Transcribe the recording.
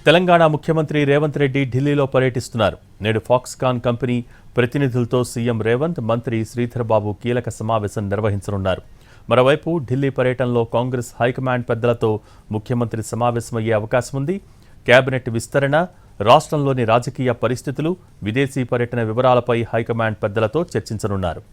తెలంగాణ ముఖ్యమంత్రి రేవంత్ రెడ్డి ఢిల్లీలో పర్యటిస్తున్నారు. నేడు ఫాక్స్కాన్ కంపెనీ ప్రతినిధులతో సీఎం రేవంత్, మంత్రి శ్రీధర్ బాబు కీలక సమావేశం నిర్వహించనున్నారు. మరోవైపు ఢిల్లీ పర్యటనలో కాంగ్రెస్ హైకమాండ్ పెద్దలతో ముఖ్యమంత్రి సమావేశమయ్యే అవకాశం ఉంది. కేబినెట్ విస్తరణ, రాష్ట్రంలోని రాజకీయ పరిస్థితులు, విదేశీ పర్యటన వివరాలపై హైకమాండ్ పెద్దలతో చర్చించనున్నారు.